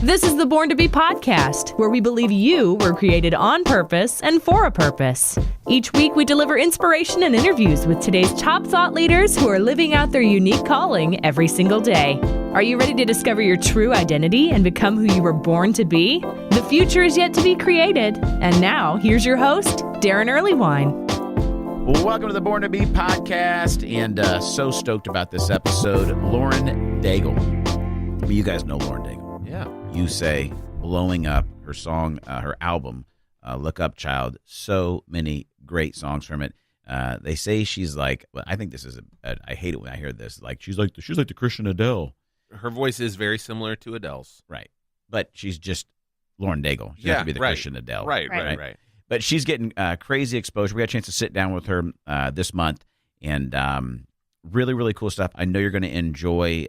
This is the Born to Be podcast, where we believe you were created on purpose and for a purpose. Each week, we deliver inspiration and interviews with today's top thought leaders who are living out their unique calling every single day. Are you ready to discover your true identity and become who you were born to be? The future is yet to be created. And now, here's your host, Darren Earlywine. Well, welcome to the Born to Be podcast, and so stoked about this episode. Lauren Daigle. Well, you guys know Lauren Daigle. Yeah. You Say, blowing up, her song, her album, Look Up Child. So many great songs from it. They say she's like, well, I think this is, I hate it when I hear this, like she's like the Christian Adele. Her voice is very similar to Adele's. Right. But she's just Lauren Daigle. She doesn't have to be the Christian Adele. Right. But she's getting crazy exposure. We got a chance to sit down with her this month, and really, really cool stuff. I know you're going to enjoy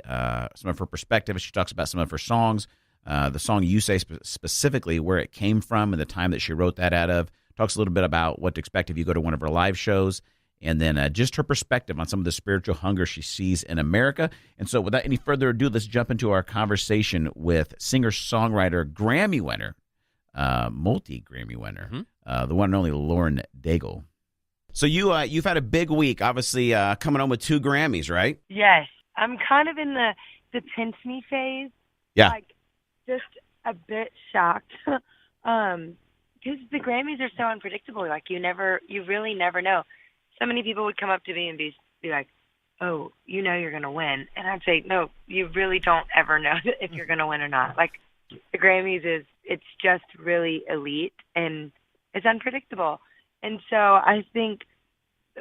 some of her perspective. She talks about some of her songs. The song You Say specifically, where it came from and the time that she wrote that out of. Talks a little bit about what to expect if you go to one of her live shows. And then just her perspective on some of the spiritual hunger she sees in America. And so without any further ado, let's jump into our conversation with singer-songwriter, Grammy winner, multi-Grammy winner, the one and only Lauren Daigle. So you've had a big week, obviously coming home with 2 Grammys, right? Yes. I'm kind of in the pinch me phase. Yeah. Like, just a bit shocked. Because the Grammys are so unpredictable. Like, you really never know. So many people would come up to me and be like, oh, you know you're going to win. And I'd say, no, you really don't ever know if you're going to win or not. Like, the Grammys it's just really elite and it's unpredictable. And so I think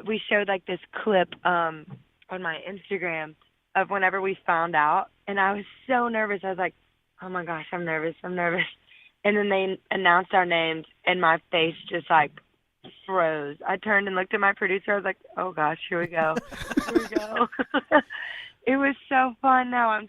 we showed like this clip on my Instagram of whenever we found out. And I was so nervous. I was like, oh my gosh, I'm nervous. And then they announced our names and my face just like froze. I turned and looked at my producer. I was like, oh gosh, here we go. It was so fun. Now I'm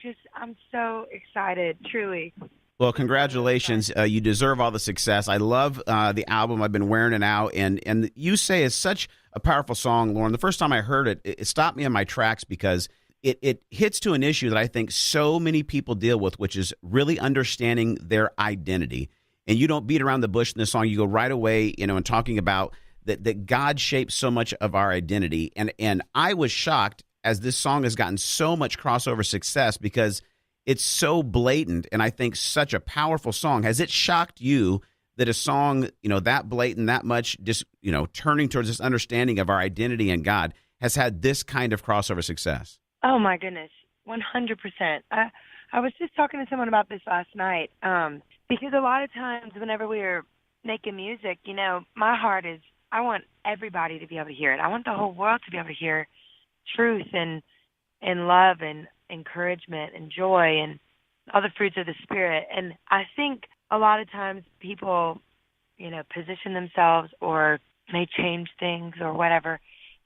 so excited, truly. Well, congratulations. You deserve all the success. I love the album. I've been wearing it out. And You Say is such a powerful song, Lauren. The first time I heard it, it stopped me in my tracks because it hits to an issue that I think so many people deal with, which is really understanding their identity. And you don't beat around the bush in this song. You go right away, and talking about that God shapes so much of our identity. And I was shocked as this song has gotten so much crossover success because it's so blatant, and I think such a powerful song. Has it shocked you that a song, that blatant, that much, just, turning towards this understanding of our identity in God has had this kind of crossover success? Oh, my goodness, 100%. I was just talking to someone about this last night because a lot of times whenever we're making music, my heart is I want everybody to be able to hear it. I want the whole world to be able to hear truth and love and encouragement and joy and all the fruits of the Spirit. And I think a lot of times people, position themselves or may change things or whatever.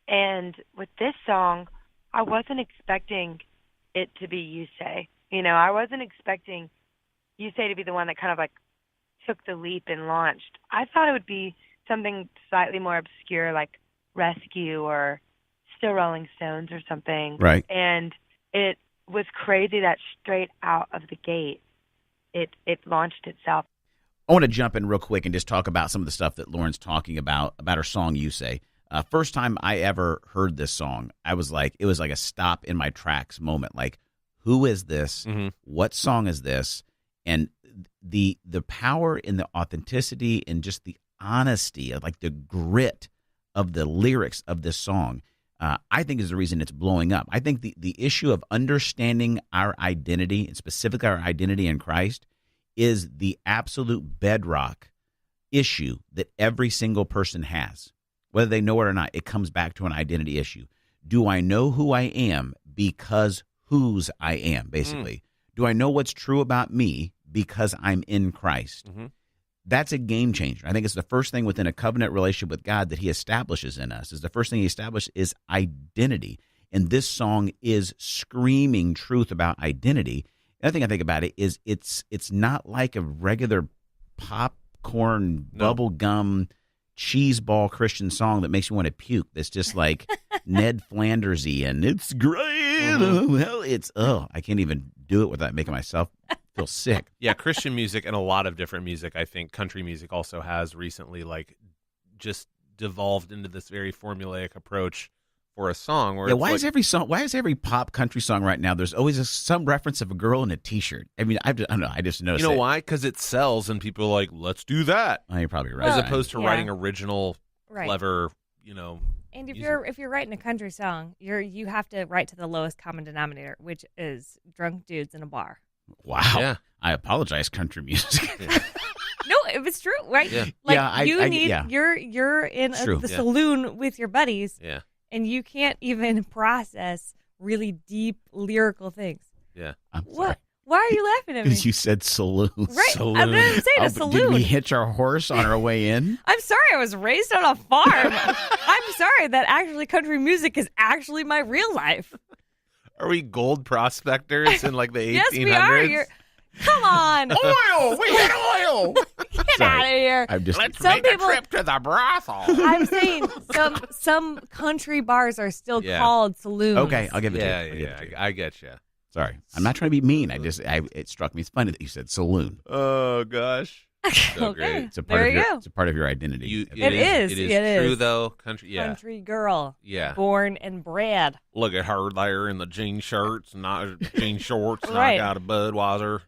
And with this song, I wasn't expecting it to be You Say. I wasn't expecting You Say to be the one that kind of like took the leap and launched. I thought it would be something slightly more obscure like Rescue or Still Rolling Stones or something. Right. And it was crazy that straight out of the gate, it launched itself. I want to jump in real quick and just talk about some of the stuff that Lauren's talking about her song You Say. First time I ever heard this song, I was like, it was like a stop in my tracks moment. Like, who is this? Mm-hmm. What song is this? And the power in the authenticity and just the honesty of like the grit of the lyrics of this song, I think is the reason it's blowing up. I think the issue of understanding our identity, and specifically our identity in Christ, is the absolute bedrock issue that every single person has. Whether they know it or not, it comes back to an identity issue. Do I know who I am because whose I am, basically? Do I know what's true about me because I'm in Christ? Mm-hmm. That's a game changer. I think it's the first thing within a covenant relationship with God that he establishes in us. Is the first thing he established is identity. And this song is screaming truth about identity. The other thing I think about it is it's not like a regular popcorn, bubble gum, cheese ball Christian song that makes you want to puke. That's just like Ned Flanders-y and it's great. Well, I can't even do it without making myself feel sick. Yeah, Christian music and a lot of different music. I think country music also has recently just devolved into this very formulaic approach for a song. Where Why is every pop country song right now? There's always some reference of a girl in a T-shirt. I mean, I don't know. I just noticed. You know why? Because it sells, and people are like, "Let's do that." Oh, you're probably right. As opposed to writing original, right. clever, And if music. you're writing a country song, you have to write to the lowest common denominator, which is drunk dudes in a bar. Wow. Yeah. I apologize, country music. Yeah. No, if it's true, right? Yeah. Like you're in the saloon with your buddies, Yeah. and you can't even process really deep lyrical things. Yeah. What? Why are you laughing at me? Because you said saloon. Right. Saloon. I'm saying a Did saloon. we hitch our horse on our way in? I'm sorry, I was raised on a farm. I'm sorry that actually country music is actually my real life. Are we gold prospectors in like the 1800s? Yes, we are. Come on. Oil! We hit oil! Get out of here. I'm just Let's Some make people- a trip to the brothel. I'm saying some country bars are still Yeah. called saloons. okay. I'll give it to you. Yeah, I'll give it to you. I get you. Sorry, I'm not trying to be mean. It struck me. It's funny that you said saloon. Oh gosh. So Okay. great. It's a part There of you your. go. It's a part of your identity. It is. It is It true is. though. Country. Yeah. Country girl. Yeah. Born and bred. Look at her there in the jean shirts, not jean shorts. And Right. I got a Budweiser.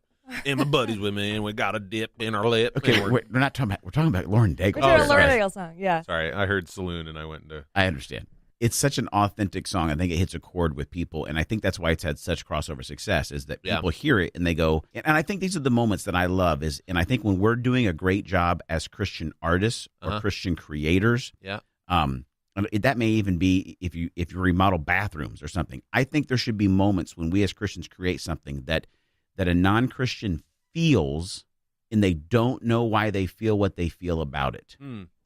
And my buddies with me, and we got a dip in our lip. Okay, and we're not talking about. We're talking about Lauren Daigle. We're doing a Lauren sorry. Daigle song. Yeah. Sorry, I heard saloon, and I went into. I understand. It's such an authentic song. I think it hits a chord with people, and I think that's why it's had such crossover success. Is that people hear it and they go, and I think these are the moments that I love. And I think when we're doing a great job as Christian artists or Christian creators, and that may even be if you remodel bathrooms or something. I think there should be moments when we as Christians create something that a non-Christian feels, and they don't know why they feel what they feel about it.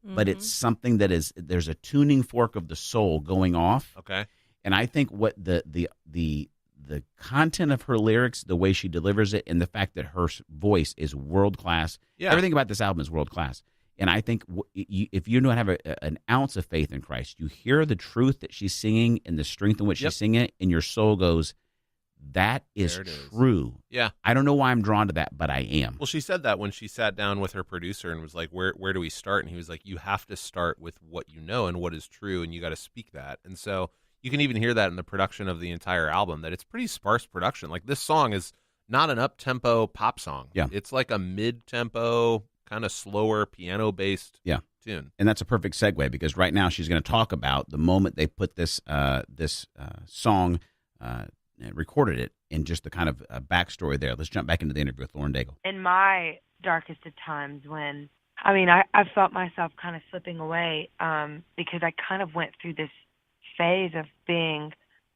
But it's something that there's a tuning fork of the soul going off. Okay. And I think what the content of her lyrics, the way she delivers it, and the fact that her voice is world class. Yeah. Everything about this album is world class. And I think if you don't have an ounce of faith in Christ, you hear the truth that she's singing and the strength in which she's singing it, and your soul goes, that is true. Yeah. I don't know why I'm drawn to that, but I am. Well, she said that when she sat down with her producer and was like, where do we start? And he was like, you have to start with what you know and what is true, and you got to speak that. And so you can even hear that in the production of the entire album, that it's pretty sparse production. Like, this song is not an up-tempo pop song. Yeah. It's like a mid-tempo, kind of slower, piano-based tune. And that's a perfect segue, because right now she's going to talk about the moment they put this song recorded it, and just the kind of backstory there. Let's jump back into the interview with Lauren Daigle. In my darkest of times, when I felt myself kind of slipping away because I kind of went through this phase of being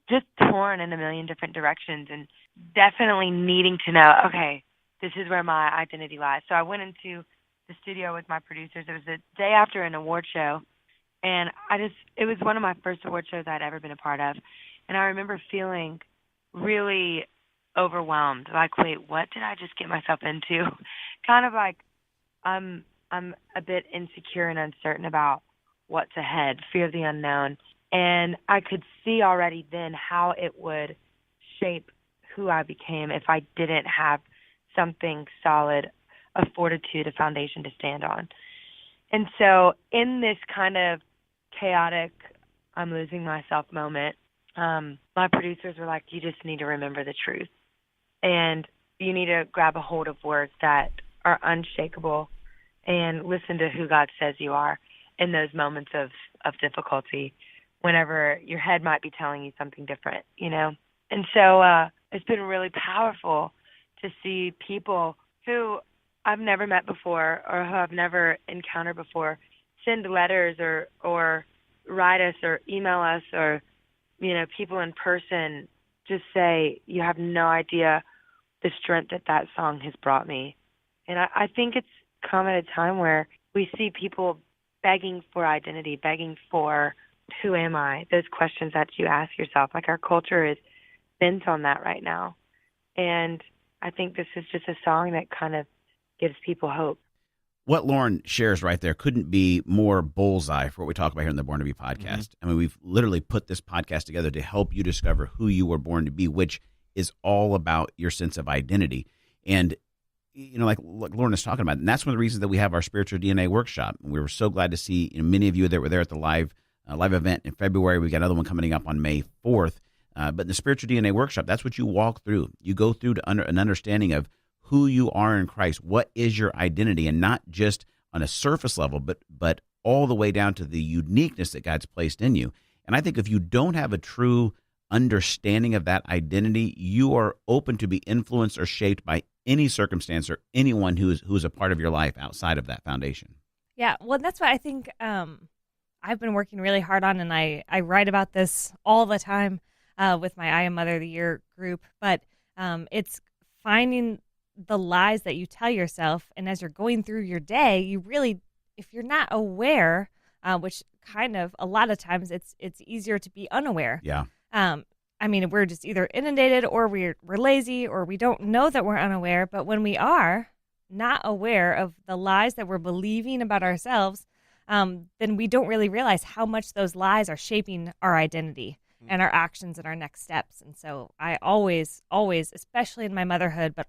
just torn in a million different directions, and definitely needing to know, okay, this is where my identity lies. So I went into the studio with my producers. It was the day after an award show, and it was one of my first award shows I'd ever been a part of. And I remember feeling really overwhelmed, like, wait, what did I just get myself into? Kind of like I'm a bit insecure and uncertain about what's ahead, fear of the unknown. And I could see already then how it would shape who I became if I didn't have something solid, a fortitude, a foundation to stand on. And so in this kind of chaotic, I'm losing myself moment, my producers were like, you just need to remember the truth. And you need to grab a hold of words that are unshakable and listen to who God says you are in those moments of difficulty, whenever your head might be telling you something different, you know? And so it's been really powerful to see people who I've never met before or who I've never encountered before send letters or write us or email us, or, you know, people in person just say, you have no idea the strength that song has brought me. And I think it's come at a time where we see people begging for identity, begging for, who am I? Those questions that you ask yourself. Like, our culture is bent on that right now. And I think this is just a song that kind of gives people hope. What Lauren shares right there couldn't be more bullseye for what we talk about here in the Born to Be podcast. Mm-hmm. I mean, we've literally put this podcast together to help you discover who you were born to be, which is all about your sense of identity. And, like Lauren is talking about, and that's one of the reasons that we have our Spiritual DNA workshop. We were so glad to see many of you that were there at the live event in February. We got another one coming up on May 4th. But in the Spiritual DNA workshop, that's what you walk through. You go through to an understanding of who you are in Christ. What is your identity? And not just on a surface level, but all the way down to the uniqueness that God's placed in you. And I think if you don't have a true understanding of that identity, you are open to be influenced or shaped by any circumstance or anyone who's a part of your life outside of that foundation. Yeah, well, that's what I think I've been working really hard on, and I write about this all the time with my I Am Mother of the Year group, but it's finding the lies that you tell yourself, and as you're going through your day, you really, if you're not aware, which kind of a lot of times it's easier to be unaware. Yeah. I mean, we're just either inundated or we're lazy or we don't know that we're unaware. But when we are not aware of the lies that we're believing about ourselves, then we don't really realize how much those lies are shaping our identity and our actions and our next steps. And so I always, especially in my motherhood, but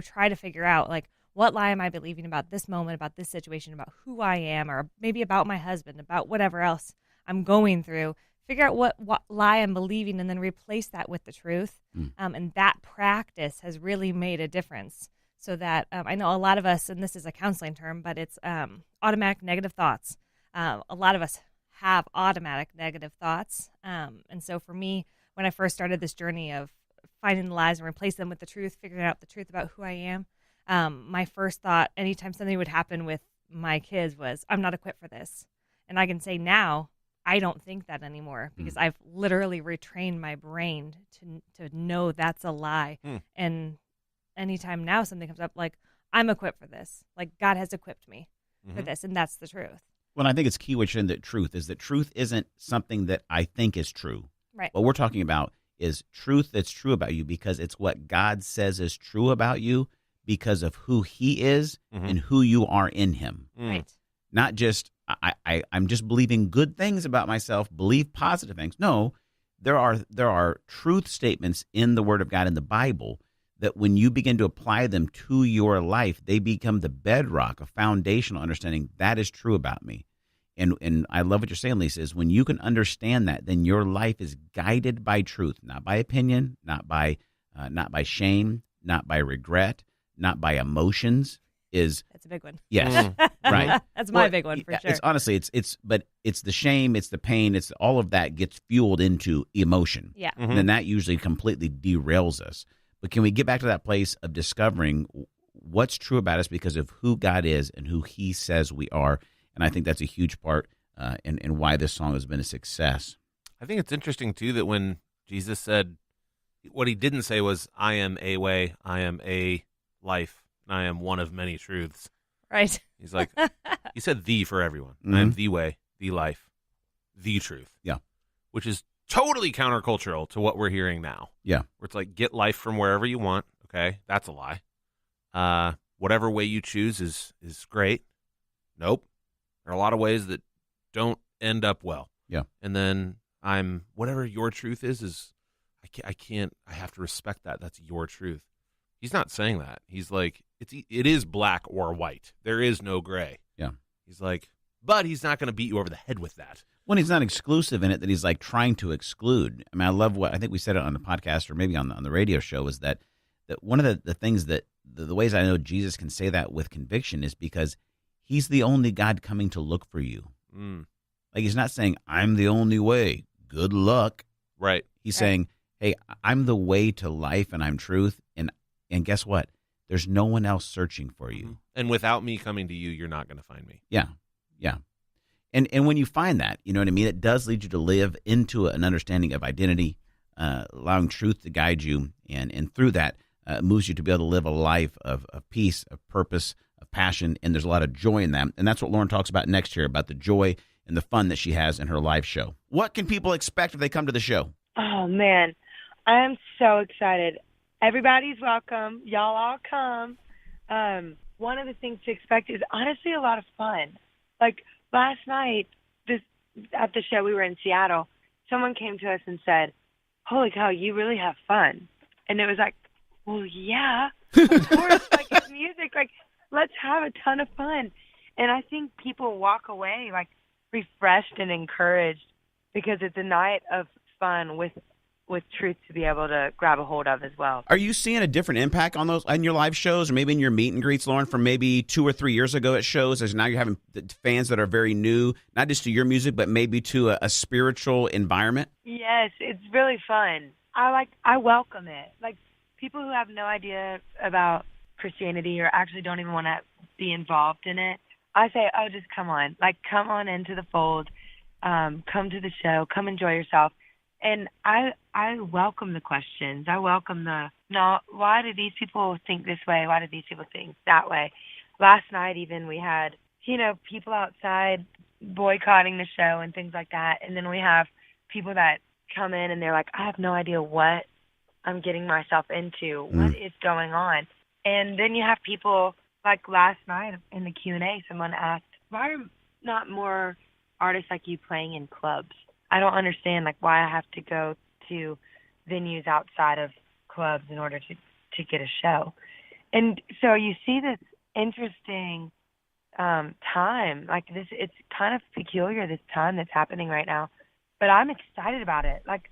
try to figure out, like, what lie am I believing about this moment, about this situation, about who I am, or maybe about my husband, about whatever else I'm going through. Figure out what lie I'm believing and then replace that with the truth. And that practice has really made a difference. So that I know a lot of us, and this is a counseling term, but it's automatic negative thoughts. A lot of us have automatic negative thoughts. And so for me, when I first started this journey of finding the lies and replace them with the truth, figuring out the truth about who I am, my first thought anytime something would happen with my kids was, I'm not equipped for this. And I can say now, I don't think that anymore because I've literally retrained my brain to know that's a lie. And anytime now something comes up, like, I'm equipped for this. Like, God has equipped me for this, and that's the truth. Well, I think it's key what you're in that truth isn't something that I think is true. Right. What we're talking about is truth that's true about you because it's what God says is true about you because of who he is and who you are in him. Right. Not just, I'm just believing good things about myself, believe positive things. No, there are truth statements in the Word of God in the Bible that when you begin to apply them to your life, they become the bedrock, a foundational understanding that is true about me. And I love what you're saying, Lisa, is when you can understand that, then your life is guided by truth, not by opinion, not by shame, not by regret, not by emotions. That's a big one. Yes, right. That's my big one for sure. It's honestly, it's the shame, it's the pain, it's all of that gets fueled into emotion. Yeah. And then that usually completely derails us. But can we get back to that place of discovering what's true about us because of who God is and who he says we are? And I think that's a huge part in why this song has been a success. I think it's interesting, too, that when Jesus said, what he didn't say was, I am a way, I am a life, and I am one of many truths. Right. He's like, he said the for everyone. I am the way, the life, the truth. Yeah. Which is totally countercultural to what we're hearing now. Yeah. Where it's like, get life from wherever you want. Okay, that's a lie. Whatever way you choose is great. Nope. There are a lot of ways that don't end up well. Yeah. And then whatever your truth is I have to respect that. That's your truth. He's not saying that. He's like, it is black or white. There is no gray. Yeah. He's like, but he's not going to beat you over the head with that. When he's not exclusive in it, that he's like trying to exclude. I mean, I love I think we said it on the podcast or maybe on the radio show is that one of the things that the ways I know Jesus can say that with conviction is because he's the only God coming to look for you. Like he's not saying, I'm the only way. Good luck. Right. He's saying, hey, I'm the way to life and I'm truth. And guess what? There's no one else searching for you. And without me coming to you, you're not going to find me. Yeah. Yeah. And when you find that, you know what I mean? It does lead you to live into an understanding of identity, allowing truth to guide you. And through that, moves you to be able to live a life of peace, of purpose, of passion. And there's a lot of joy in that. And that's what Lauren talks about next year, about the joy and the fun that she has in her live show. What can people expect if they come to the show? Oh, man. I am so excited. Everybody's welcome. Y'all all come. One of the things to expect is honestly a lot of fun. Like last night, at the show, we were in Seattle. Someone came to us and said, holy cow, you really have fun. And it was like, well, yeah, of course, like, it's music. Like, let's have a ton of fun. And I think people walk away, like, refreshed and encouraged because it's a night of fun with truth to be able to grab a hold of as well. Are you seeing a different impact on your live shows, or maybe in your meet and greets, Lauren, from maybe 2 or 3 years ago at shows, as now you're having fans that are very new, not just to your music, but maybe to a spiritual environment? Yes, it's really fun. I welcome it. Like, people who have no idea about Christianity or actually don't even want to be involved in it, I say, oh, just come on. Like, come on into the fold. Come to the show. Come enjoy yourself. And I welcome the questions. I welcome why do these people think this way? Why do these people think that way? Last night even we had, people outside boycotting the show and things like that. And then we have people that come in and they're like, I have no idea what I'm getting myself into. What is going on? And then you have people like last night in the Q&A, someone asked, why are not more artists like you playing in clubs? I don't understand, like, why I have to go to venues outside of clubs in order to get a show. And so you see this interesting time, like this, it's kind of peculiar, this time that's happening right now. But I'm excited about it. Like,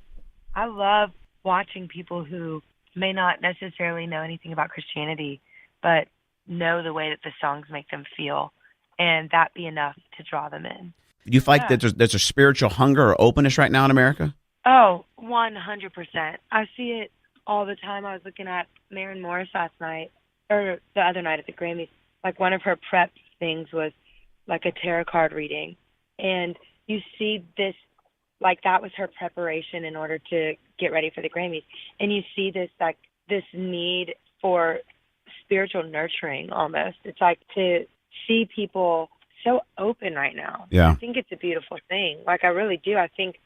I love watching people who may not necessarily know anything about Christianity, but know the way that the songs make them feel, and that be enough to draw them in. Do you feel like that there's a spiritual hunger or openness right now in America? Oh, 100%. I see it all the time. I was looking at Maren Morris last night, or the other night at the Grammys. Like, one of her prep things was like a tarot card reading. And you see this, like, that was her preparation in order to get ready for the Grammys. And you see this, like, this need for spiritual nurturing almost. It's like to see people so open right now. Yeah. I think it's a beautiful thing. Like, I really do. I think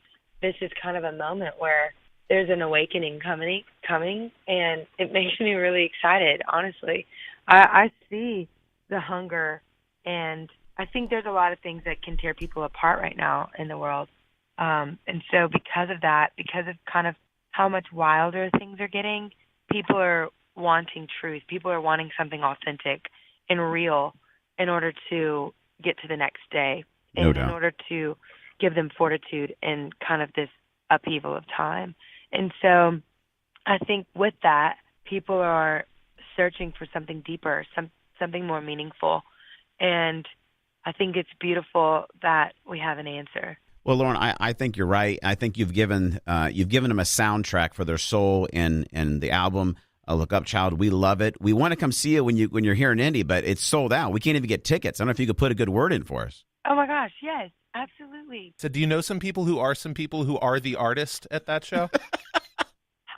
this is kind of a moment where there's an awakening coming, and it makes me really excited, honestly. I see the hunger, and I think there's a lot of things that can tear people apart right now in the world. And so because of that, because of kind of how much wilder things are getting, people are wanting truth. People are wanting something authentic and real in order to get to the next day, and in order to give them fortitude in kind of this upheaval of time. And so I think with that, people are searching for something deeper, something more meaningful. And I think it's beautiful that we have an answer. Well, Lauren, I think you're right. I think you've given them a soundtrack for their soul in the album. Look Up, Child. We love it. We want to come see you when you're here in Indy, but it's sold out. We can't even get tickets. I don't know if you could put a good word in for us. Oh my gosh, yes, absolutely. So do you know some people who are the artist at that show?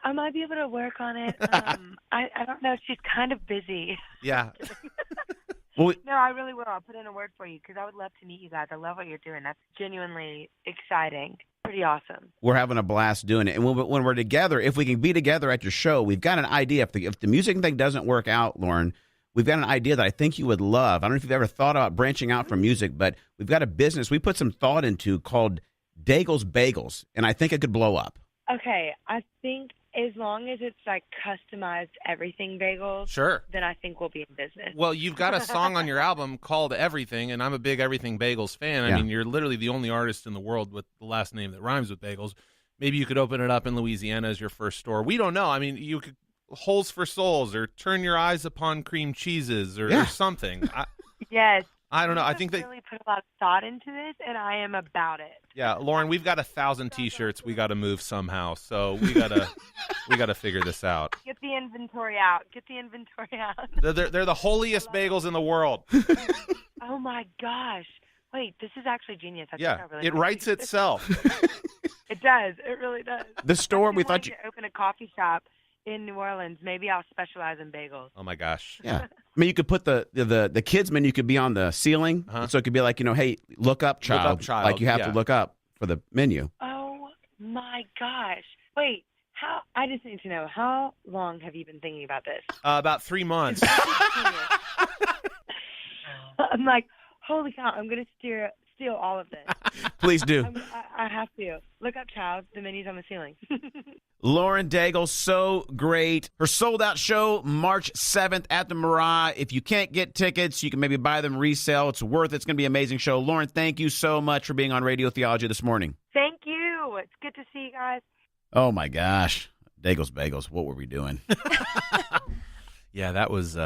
I might be able to work on it. I don't know. She's kind of busy. Yeah. Well, no, I really will. I'll put in a word for you because I would love to meet you guys. I love what you're doing. That's genuinely exciting. Pretty awesome. We're having a blast doing it. And when we're together, if we can be together at your show, we've got an idea. If the music thing doesn't work out, Lauren, we've got an idea that I think you would love. I don't know if you've ever thought about branching out from music, but we've got a business we put some thought into called Daigle's Bagels, and I think it could blow up. Okay, I think as long as it's like customized everything bagels, Sure. then I think we'll be in business. Well, you've got a song on your album called Everything, and I'm a big Everything Bagels fan. I mean, you're literally the only artist in the world with the last name that rhymes with bagels. Maybe you could open it up in Louisiana as your first store. We don't know. I mean, you could Holes for Souls or Turn Your Eyes Upon Cream Cheeses or something. Yes. I don't know. I think they really put a lot of thought into this, and I am about it. Yeah, Lauren, we've got 1,000 T-shirts we got to move somehow, so we gotta figure this out. Get the inventory out. They're the holiest bagels in the world. Oh my gosh! Wait, this is actually genius. I think I really it writes itself. It does. It really does. The store we thought you open a coffee shop in New Orleans. Maybe I'll specialize in bagels. Oh my gosh! Yeah. I mean, you could put the kids menu could be on the ceiling, so it could be like, hey, look up, child. Look up, child. Like you have to look up for the menu. Oh my gosh! Wait, I just need to know, how long have you been thinking about this? About 3 months. I'm like, holy cow! I'm gonna steal all of this. Please do. I have to. Look up, child. The menu's on the ceiling. Lauren Daigle, so great. Her sold-out show, March 7th at the Mirage. If you can't get tickets, you can maybe buy them resale. It's worth it. It's going to be an amazing show. Lauren, thank you so much for being on Radio Theology this morning. Thank you. It's good to see you guys. Oh, my gosh. Daigle's Bagels, what were we doing? Yeah, that was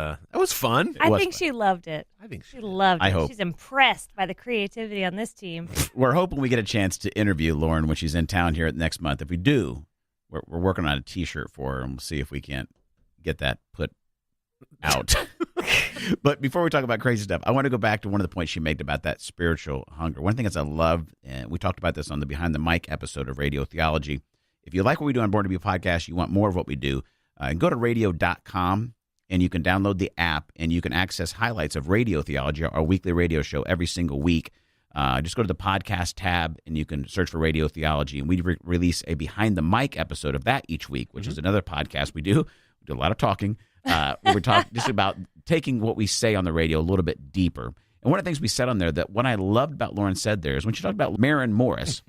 fun. I think she loved it. I think She loved it. I hope. She's impressed by the creativity on this team. We're hoping we get a chance to interview Lauren when she's in town here next month. If we do, we're working on a T-shirt for her, and we'll see if we can't get that put out. But before we talk about crazy stuff, I want to go back to one of the points she made about that spiritual hunger. One thing that I love, and we talked about this on the Behind the Mic episode of Radio Theology. If you like what we do on Born to Be a Podcast, you want more of what we do, go to radio.com. And you can download the app, and you can access highlights of Radio Theology, our weekly radio show, every single week. Just go to the podcast tab, and you can search for Radio Theology. And we release a Behind the Mic episode of that each week, which is another podcast we do. We do a lot of talking. Where we talk just about taking what we say on the radio a little bit deeper. And one of the things we said on there that what I loved about Lauren said there is when she talked about Maren Morris,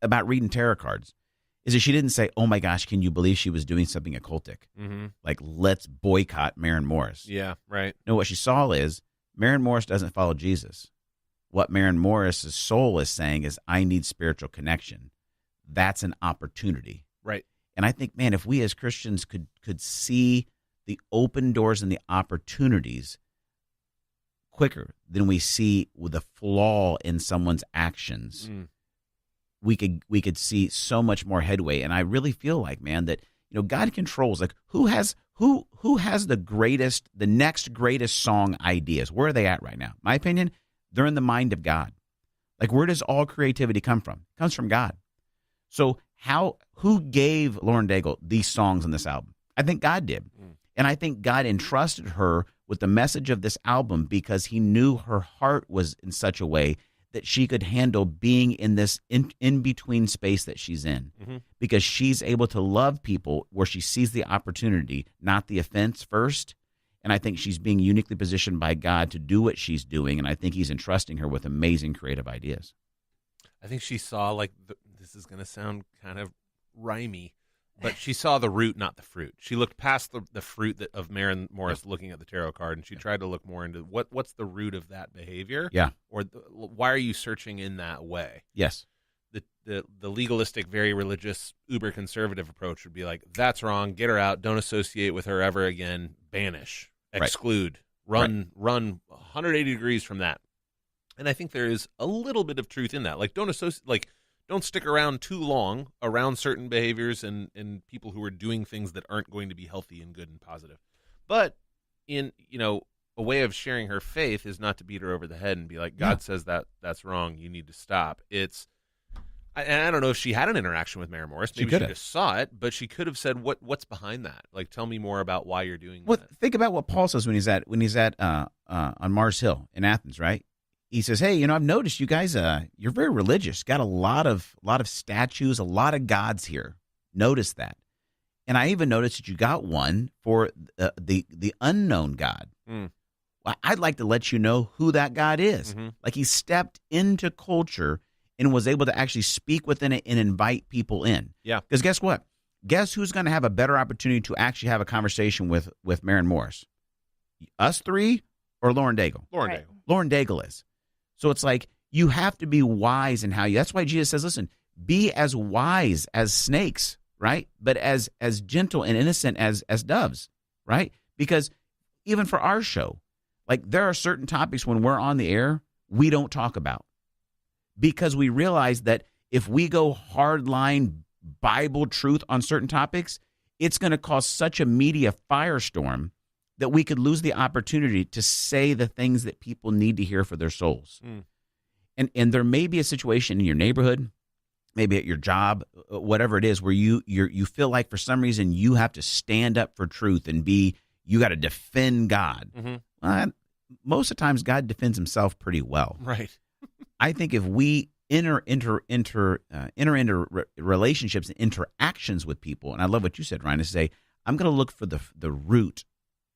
about reading tarot cards, is that she didn't say, oh, my gosh, can you believe she was doing something occultic? Mm-hmm. Like, let's boycott Maren Morris. Yeah, right. No, what she saw is Maren Morris doesn't follow Jesus. What Maren Morris's soul is saying is, I need spiritual connection. That's an opportunity. Right. And I think, man, if we as Christians could see the open doors and the opportunities quicker than we see with the flaw in someone's actions, we could see so much more headway. And I really feel like, man, that God controls. Like who has the next greatest song ideas? Where are they at right now? My opinion, they're in the mind of God. Like where does all creativity come from? It comes from God. So who gave Lauren Daigle these songs on this album? I think God did. And I think God entrusted her with the message of this album because he knew her heart was in such a way that she could handle being in this in-between space that she's in, because she's able to love people where she sees the opportunity, not the offense first. And I think she's being uniquely positioned by God to do what she's doing, and I think he's entrusting her with amazing creative ideas. I think she saw, this is going to sound kind of rhymey, but she saw the root, not the fruit. She looked past the fruit of Maren Morris looking at the tarot card, and she tried to look more into what's the root of that behavior? Yeah. Or why are you searching in that way? Yes. The legalistic, very religious, uber conservative approach would be like, that's wrong, get her out, don't associate with her ever again, banish, exclude, run 180 degrees from that. And I think there is a little bit of truth in that. Don't stick around too long around certain behaviors and people who are doing things that aren't going to be healthy and good and positive. But in, a way of sharing her faith is not to beat her over the head and be like, God says that's wrong, you need to stop. I don't know if she had an interaction with Maren Morris. Maybe she just saw it, but she could have said, "What's behind that? Like, tell me more about why you're doing that." Think about what Paul says when he's at on Mars Hill in Athens, right? He says, "Hey, I've noticed you guys. You're very religious. Got a lot of statues, a lot of gods here. Notice that, and I even noticed that you got one for the unknown God. Well, I'd like to let you know who that God is. Like he stepped into culture." And was able to actually speak within it and invite people in. Yeah. Because guess what? Guess who's going to have a better opportunity to actually have a conversation with Maren Morris? Us three or Lauren Daigle? Lauren Daigle. Lauren Daigle is. So it's like you have to be wise in how you. That's why Jesus says, listen, be as wise as snakes, right? But as gentle and innocent as doves, right? Because even for our show, like there are certain topics when we're on the air we don't talk about. Because we realize that if we go hardline Bible truth on certain topics, it's going to cause such a media firestorm that we could lose the opportunity to say the things that people need to hear for their souls. And there may be a situation in your neighborhood, maybe at your job, whatever it is, where you feel like for some reason you have to stand up for truth and you got to defend God. Most of the times God defends himself pretty well. Right. I think if we enter into relationships and interactions with people, and I love what you said, Ryan, to say, I'm going to look for the root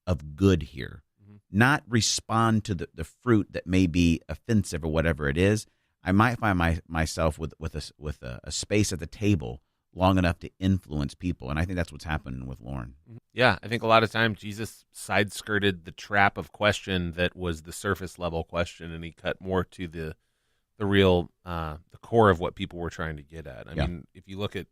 of good here, not respond to the fruit that may be offensive or whatever it is. I might find myself with a space at the table long enough to influence people. And I think that's what's happening with Lauren. Yeah, I think a lot of times Jesus side-skirted the trap of question that was the surface level question, and he cut more to the real, the core of what people were trying to get at. I mean, if you look at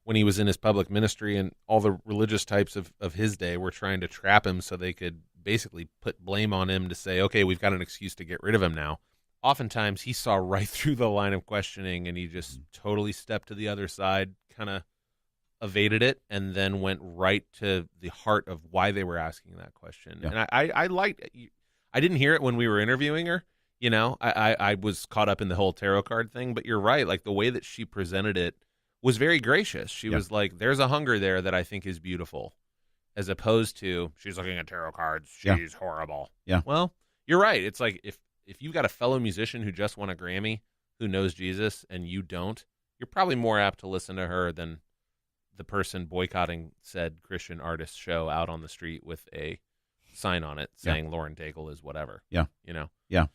when he was in his public ministry, and all the religious types of his day were trying to trap him so they could basically put blame on him to say, okay, we've got an excuse to get rid of him now. Oftentimes he saw right through the line of questioning, and he just totally stepped to the other side, kind of evaded it, and then went right to the heart of why they were asking that question. Yeah. And I liked it. I didn't hear it when we were interviewing her. You know, I was caught up in the whole tarot card thing, but you're right. Like, the way that she presented it was very gracious. She was like, there's a hunger there that I think is beautiful, as opposed to, she's looking at tarot cards, she's horrible. Yeah. Well, you're right. It's like, if you've got a fellow musician who just won a Grammy who knows Jesus and you don't, you're probably more apt to listen to her than the person boycotting said Christian artist show out on the street with a sign on it saying Lauren Daigle is whatever. Yeah. You know? Yeah.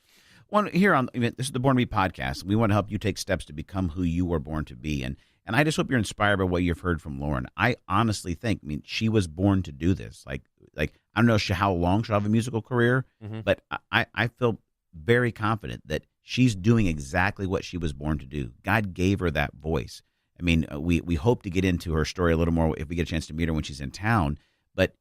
Well, here on this is the Born to Be podcast. We want to help you take steps to become who you were born to be. And I just hope you're inspired by what you've heard from Lauren. I honestly think, she was born to do this. Like I don't know how long she'll have a musical career, but I feel very confident that she's doing exactly what she was born to do. God gave her that voice. I mean, we hope to get into her story a little more if we get a chance to meet her when she's in town. But,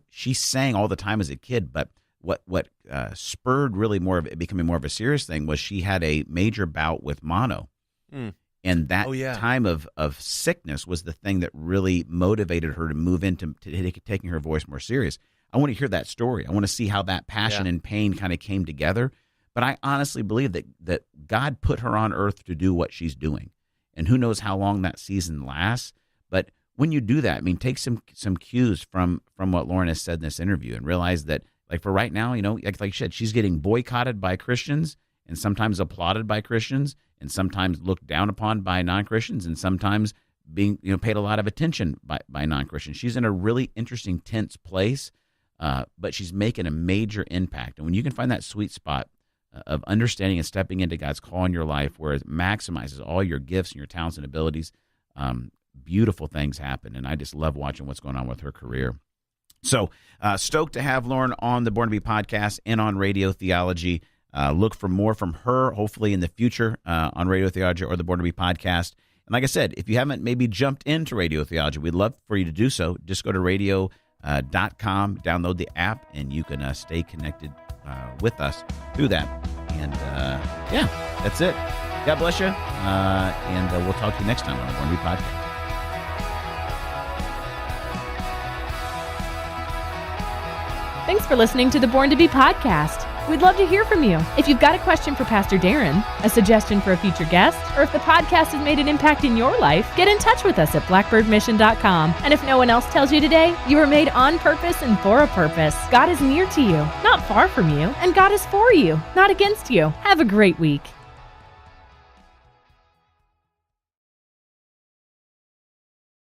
she sang all the time as a kid. But what spurred really more of it becoming more of a serious thing was she had a major bout with mono. And that time of sickness was the thing that really motivated her to move into taking her voice more serious. I want to hear that story. I want to see how that passion and pain kind of came together. But I honestly believe that God put her on earth to do what she's doing. And who knows how long that season lasts. But when you do that, take some cues from what Lauren has said in this interview and realize that, like, for right now, like you said, she's getting boycotted by Christians and sometimes applauded by Christians and sometimes looked down upon by non-Christians and sometimes being paid a lot of attention by non-Christians. She's in a really interesting, tense place, but she's making a major impact. And when you can find that sweet spot of understanding and stepping into God's call in your life where it maximizes all your gifts and your talents and abilities, beautiful things happen. And I just love watching what's going on with her career. So stoked to have Lauren on the Born to Be podcast and on Radio Theology. Look for more from her, hopefully in the future, on Radio Theology or the Born to Be podcast. And like I said, if you haven't maybe jumped into Radio Theology, we'd love for you to do so. Just go to radio.com, download the app, and you can stay connected with us through that. And that's it. God bless you. And we'll talk to you next time on the Born to Be podcast. Thanks for listening to the Born to Be podcast. We'd love to hear from you. If you've got a question for Pastor Darren, a suggestion for a future guest, or if the podcast has made an impact in your life, get in touch with us at blackbirdmission.com. And if no one else tells you today, you were made on purpose and for a purpose. God is near to you, not far from you, and God is for you, not against you. Have a great week.